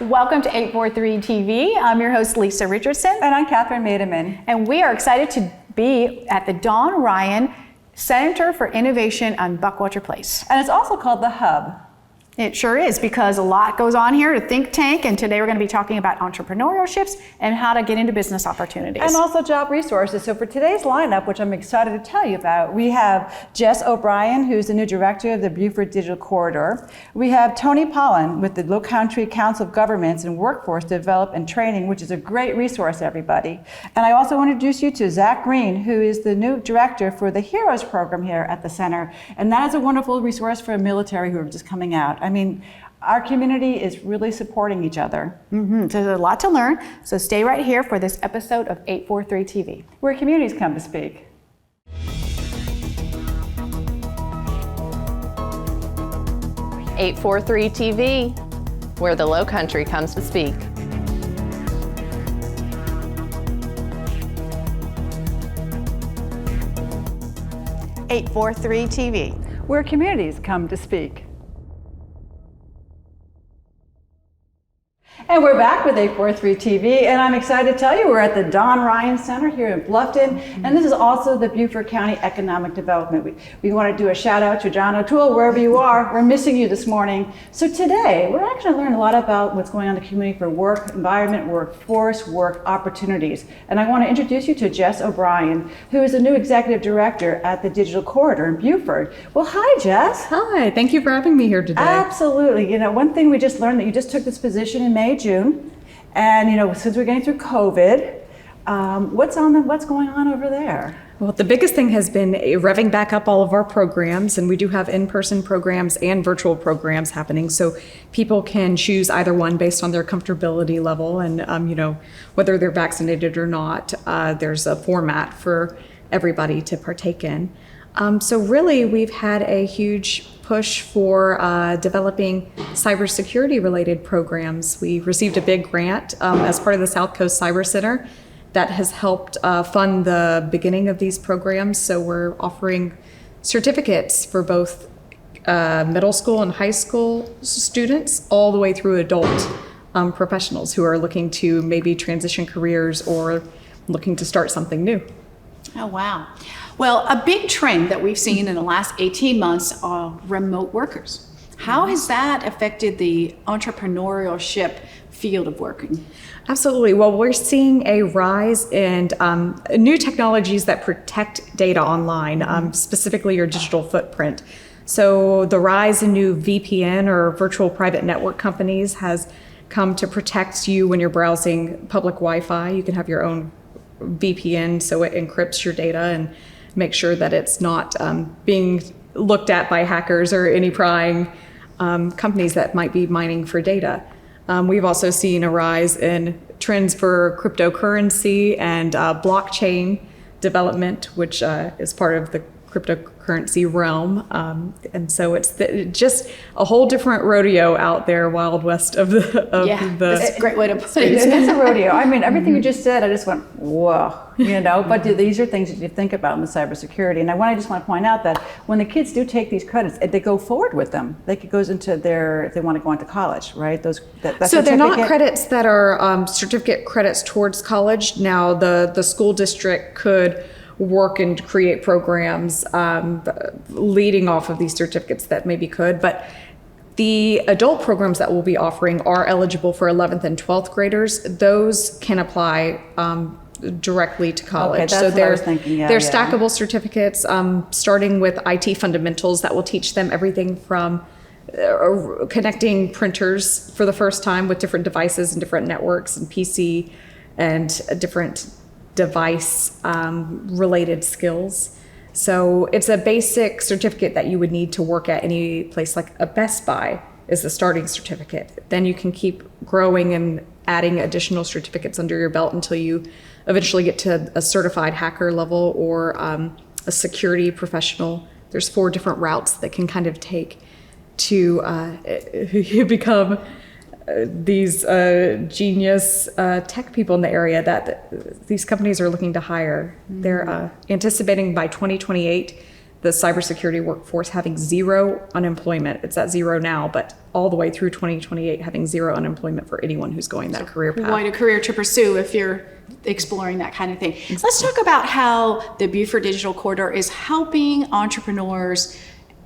Welcome to 843 TV. I'm your host, Lisa Richardson. And I'm Kathryn Mademann. And we are excited to be at the Don Ryan Center for Innovation on Buckwalter Place. And it's also called the Hub. It sure is, because a lot goes on here, a think tank, and today we're going to be talking about entrepreneurships and how to get into business opportunities. And also job resources. So for today's lineup, which I'm excited to tell you about, we have Jess O'Brien, who's the new director of the Beaufort Digital Corridor. We have Tony Pollan with the Lowcountry Council of Governments and Workforce Development and Training, which is a great resource, everybody. And I also want to introduce you to Zach Green, who is the new director for the HEROES program here at the center. And that is a wonderful resource for military who are just coming out. I mean, our community is really supporting each other. So there's a lot to learn. So stay right here for this episode of 843 TV, where communities come to speak. .843 TV, where the Lowcountry comes to speak. .843 TV, where communities come to speak. And we're back with 843 TV, and I'm excited to tell you we're at the Don Ryan Center here in Bluffton, and this is also the Beaufort County Economic Development. We want to do a shout out to JOToole, wherever you are. We're missing you this morning. So today, we're actually learning a lot about what's going on in the community for work, environment, workforce, work opportunities. And I want to introduce you to Jess O'Brien, who is the new executive director at the Digital Corridor in Beaufort. Well, hi, Jess. Hi, thank you for having me here today. Absolutely. You know, one thing we just learned that you just took this position in May, June, and you know, since we're getting through COVID, what's going on over there? Well, the biggest thing has been revving back up all of our programs, and we do have in-person programs and virtual programs happening, so people can choose either one based on their comfortability level and you know, whether they're vaccinated or not. There's a format for everybody to partake in. So really, we've had a huge push for developing cybersecurity related programs. We received a big grant as part of the South Coast Cyber Center that has helped fund the beginning of these programs. So we're offering certificates for both middle school and high school students all the way through adult professionals who are looking to maybe transition careers or looking to start something new. Oh, wow. Well, a big trend that we've seen in the last 18 months are remote workers. How has that affected the entrepreneurship field of working? Absolutely. Well, we're seeing a rise in new technologies that protect data online, specifically your digital footprint. So the rise in new VPN or virtual private network companies has come to protect you when you're browsing public Wi-Fi. You can have your own VPN, so it encrypts your data and make sure that it's not being looked at by hackers or any prying companies that might be mining for data. We've also seen a rise in trends for cryptocurrency and blockchain development, which is part of the cryptocurrency realm. And so it's just a whole different rodeo out there, wild west of the... That's a great way to put it. It is a rodeo. I mean, everything you just said, I just went, whoa, you know, but these are things that you think about in cybersecurity. And I just want to point out that when the kids do take these credits, they go forward with them. It goes into if they want to go into college, right? So they're not credits that are certificate credits towards college. Now, the school district could work and create programs leading off of these certificates that maybe could, but the adult programs that we'll be offering are eligible for 11th and 12th graders. Those can apply directly to college. Okay, that's what I was thinking. They're stackable certificates, starting with IT fundamentals that will teach them everything from connecting printers for the first time with different devices and different networks and PC and different device related skills. So it's a basic certificate that you would need to work at any place, like a Best Buy is the starting certificate. Then you can keep growing and adding additional certificates under your belt until you eventually get to a certified hacker level or a security professional. There's 4 different routes that can kind of take to become these genius tech people in the area that these companies are looking to hire. They're anticipating by 2028 the cybersecurity workforce having zero unemployment. It's at zero now, but all the way through 2028 having zero unemployment for anyone who's going that career path. Quite a career to pursue if you're exploring that kind of thing. Let's talk about how the Beaufort Digital Corridor is helping entrepreneurs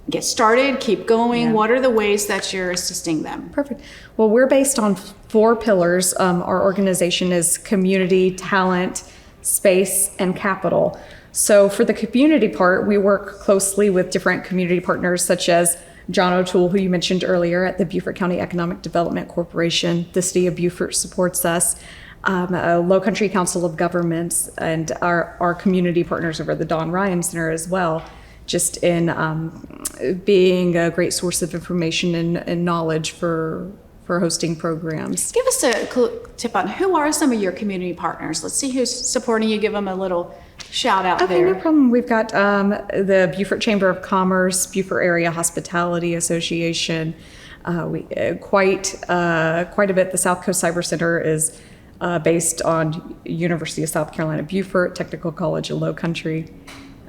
get started, keep going. Yeah. What are the ways that you're assisting them? Perfect. Well, we're based on 4 pillars. Our organization is community, talent, space, and capital. So for the community part, we work closely with different community partners such as JOToole, who you mentioned earlier at the Beaufort County Economic Development Corporation. The city of Beaufort supports us. Lowcountry Council of Governments and our community partners over at the Don Ryan Center as well, just in being a great source of information and knowledge for hosting programs. Give us a tip on who are some of your community partners. Let's see who's supporting you. Give them a little shout out Okay, there. no problem. We've got the Beaufort Chamber of Commerce, Beaufort Area Hospitality Association. Quite a bit. The South Coast Cyber Center is based on University of South Carolina, Beaufort, Technical College of Lowcountry.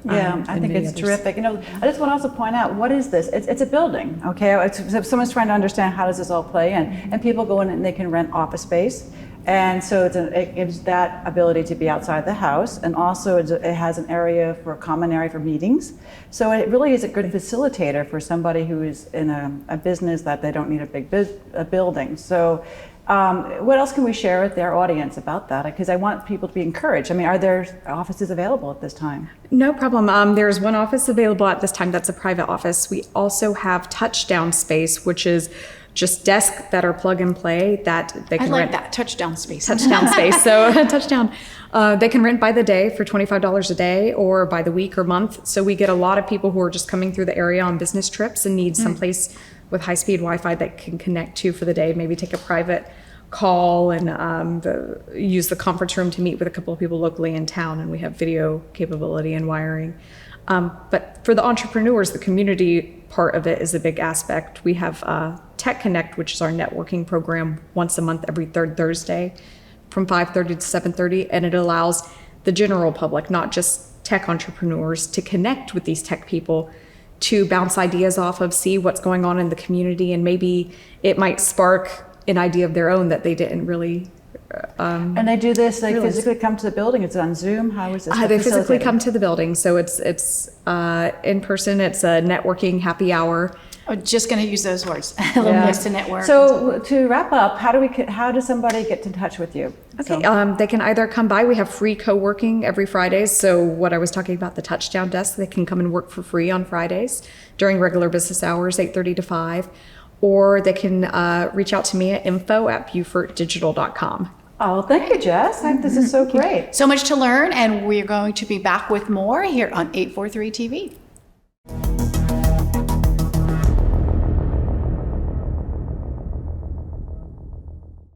Yeah, I and think many it's others. terrific. I just want to also point out, what is this? It's a building, okay? If someone's trying to understand how does this all play in, and people go in and they can rent office space. And so it gives that ability to be outside the house, and also it has an area for a common area for meetings. So it really is a good facilitator for somebody who is in a business that they don't need a big building. So what else can we share with their audience about that? Because I want people to be encouraged. I mean, are there offices available at this time? No problem. There's one office available at this time. That's a private office. We also have touchdown space, which is just desks that are plug and play that they I can like rent. that touchdown space. Touchdown space. So touchdown. They can rent by the day for $25 a day or by the week or month. So we get a lot of people who are just coming through the area on business trips and need someplace with high-speed Wi-Fi that can connect to for the day, maybe take a private call and use the conference room to meet with a couple of people locally in town, and we have video capability and wiring. But for the entrepreneurs, the community part of it is a big aspect. We have Tech Connect, which is our networking program, once a month, every third Thursday from 5:30 to 7:30, and it allows the general public, not just tech entrepreneurs, to connect with these tech people, to bounce ideas off of, see what's going on in the community, and maybe it might spark an idea of their own that they didn't really And they do this, they realize. physically come to the building, it's on Zoom, how is this? They physically facilitated? come to the building, so it's in person. It's a networking happy hour. I'm just going to use those words. A little Yeah. place to network. So to wrap up, how does somebody get in touch with you? Okay, So- they can either come by. We have free co-working every Fridays. So what I was talking about, the touchdown desk, they can come and work for free on Fridays during regular business hours, 8:30 to 5. Or they can reach out to me at info@beaufortdigital.com. Oh, thank you, Jess. This is so great. So much to learn, and we're going to be back with more here on 843 TV.